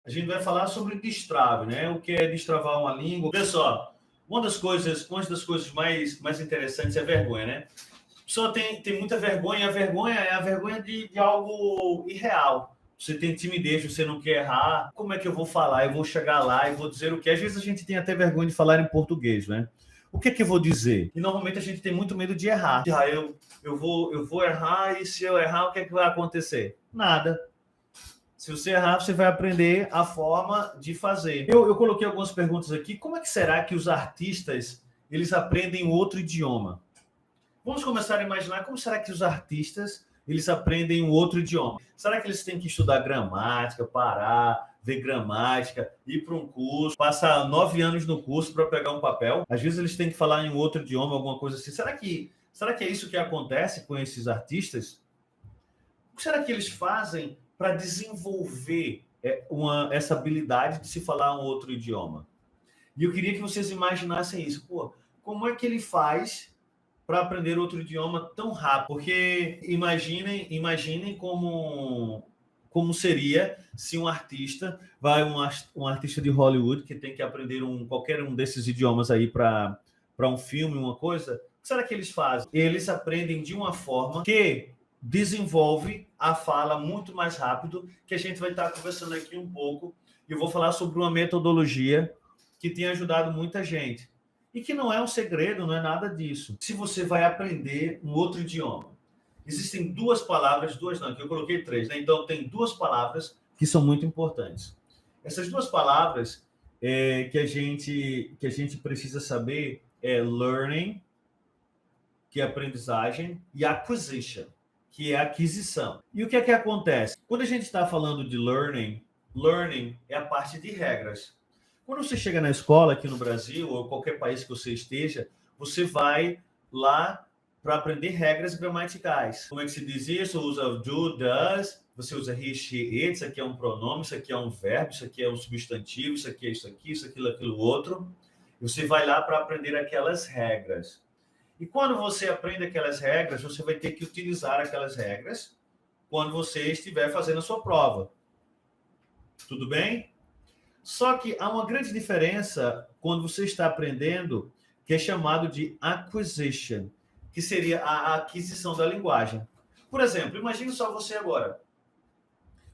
a gente vai falar sobre destrave, né? O que é destravar uma língua. Pessoal, uma das coisas mais interessantes é a vergonha, né? A pessoa tem muita vergonha, a vergonha é a vergonha de algo irreal. Você tem timidez, você não quer errar. Como é que eu vou falar? Eu vou chegar lá e vou dizer o quê? Às vezes a gente tem até vergonha de falar em português, né? O que é que eu vou dizer? E normalmente a gente tem muito medo de errar. Eu vou errar e se eu errar, o que é que vai acontecer? Nada. Se você errar, você vai aprender a forma de fazer. Eu coloquei algumas perguntas aqui. Como é que será que os artistas eles aprendem outro idioma? Vamos começar a imaginar como será que os artistas eles aprendem um outro idioma. Será que eles têm que estudar gramática, parar, ver gramática, ir para um curso, passar 9 anos no curso para pegar um papel? Às vezes eles têm que falar em outro idioma, alguma coisa assim. Será que é isso que acontece com esses artistas? O que será que eles fazem para desenvolver essa habilidade de se falar um outro idioma? E eu queria que vocês imaginassem isso. Pô, como é que ele faz para aprender outro idioma tão rápido? Porque imaginem como seria se um artista um artista de Hollywood que tem que aprender qualquer um desses idiomas aí para um filme, uma coisa. O que será que eles fazem? Eles aprendem de uma forma que desenvolve a fala muito mais rápido, que a gente vai estar conversando aqui um pouco. Eu vou falar sobre uma metodologia que tem ajudado muita gente. E que não é um segredo, não é nada disso. Se você vai aprender um outro idioma, existem duas palavras, que eu coloquei 3, né? Então tem 2 palavras que são muito importantes. Essas 2 palavras que a gente precisa saber é learning, que é aprendizagem, e acquisition, que é aquisição. E o que é que acontece? Quando a gente está falando de learning é a parte de regras. Quando você chega na escola aqui no Brasil, ou qualquer país que você esteja, você vai lá para aprender regras gramaticais. Como é que se diz isso? Usa do, does, você usa he, she, it, isso aqui é um pronome, isso aqui é um verbo, isso aqui é um substantivo, isso aqui é isso aqui, isso aquilo outro. E você vai lá para aprender aquelas regras. E quando você aprende aquelas regras, você vai ter que utilizar aquelas regras quando você estiver fazendo a sua prova. Tudo bem? Só que há uma grande diferença quando você está aprendendo, que é chamado de acquisition, que seria a aquisição da linguagem. Por exemplo, imagine só você agora.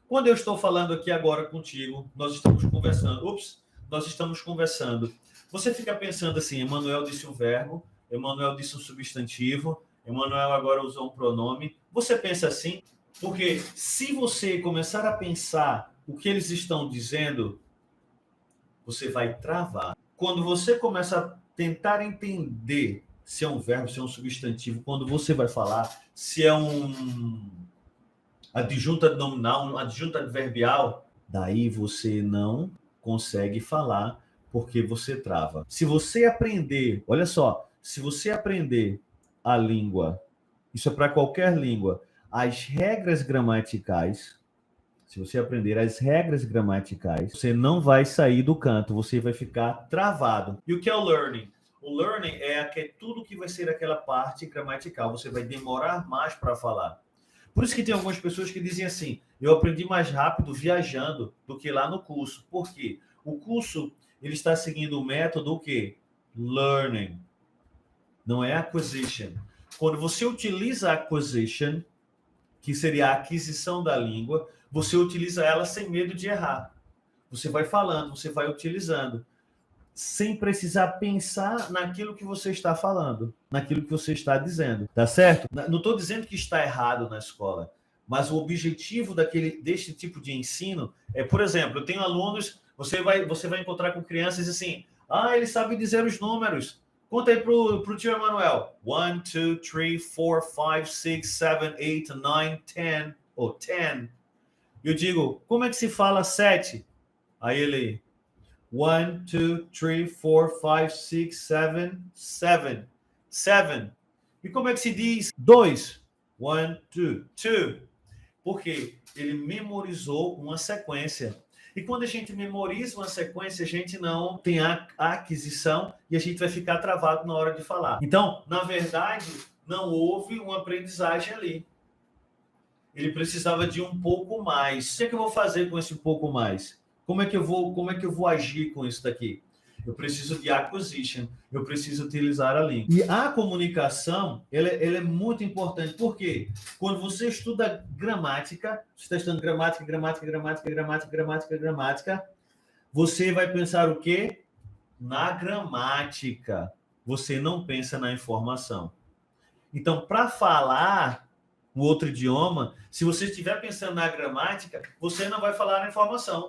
Quando eu estou falando aqui agora contigo, nós estamos conversando. Você fica pensando assim, Emanuel disse um verbo, Emanuel disse um substantivo, Emanuel agora usou um pronome. Você pensa assim, porque se você começar a pensar o que eles estão dizendo, você vai travar. Quando você começa a tentar entender se é um verbo, se é um substantivo, quando você vai falar, se é um adjunta nominal, um adjunta adverbial, daí você não consegue falar porque você trava. Se você aprender, olha só, se você aprender a língua, isso é para qualquer língua, as regras gramaticais, se você aprender as regras gramaticais, você não vai sair do canto, você vai ficar travado. E o que é o learning? O learning é tudo que vai ser aquela parte gramatical. Você vai demorar mais para falar. Por isso que tem algumas pessoas que dizem assim, eu aprendi mais rápido viajando do que lá no curso. Por quê? O curso ele está seguindo o método o quê? Learning. Não é acquisition. Quando você utiliza acquisition, que seria a aquisição da língua, você utiliza ela sem medo de errar. Você vai falando, você vai utilizando, sem precisar pensar naquilo que você está falando, naquilo que você está dizendo, tá certo? Não estou dizendo que está errado na escola, mas o objetivo deste tipo de ensino é, por exemplo, eu tenho alunos, você vai encontrar com crianças assim, ele sabe dizer os números. Conta aí pro tio Emanuel. 1, 2, 3, 4, 5, 6, 7, 8, 9, 10. Ou 10. Eu digo, como é que se fala 7? Aí ele, 1, 2, 3, 4, 5, 6, 7, 7. 7. E como é que se diz 2? 1, 2, 2. Porque ele memorizou uma sequência. E quando a gente memoriza uma sequência, a gente não tem a aquisição e a gente vai ficar travado na hora de falar. Então, na verdade, não houve uma aprendizagem ali. Ele precisava de um pouco mais. O que é que eu vou fazer com esse pouco mais? Como é que eu vou agir com isso daqui? Eu preciso de acquisition, eu preciso utilizar a língua. E a comunicação, ela é muito importante. Por quê? Quando você estuda gramática, você está estudando gramática, você vai pensar o quê? Na gramática. Você não pensa na informação. Então, para falar um outro idioma, se você estiver pensando na gramática, você não vai falar na informação.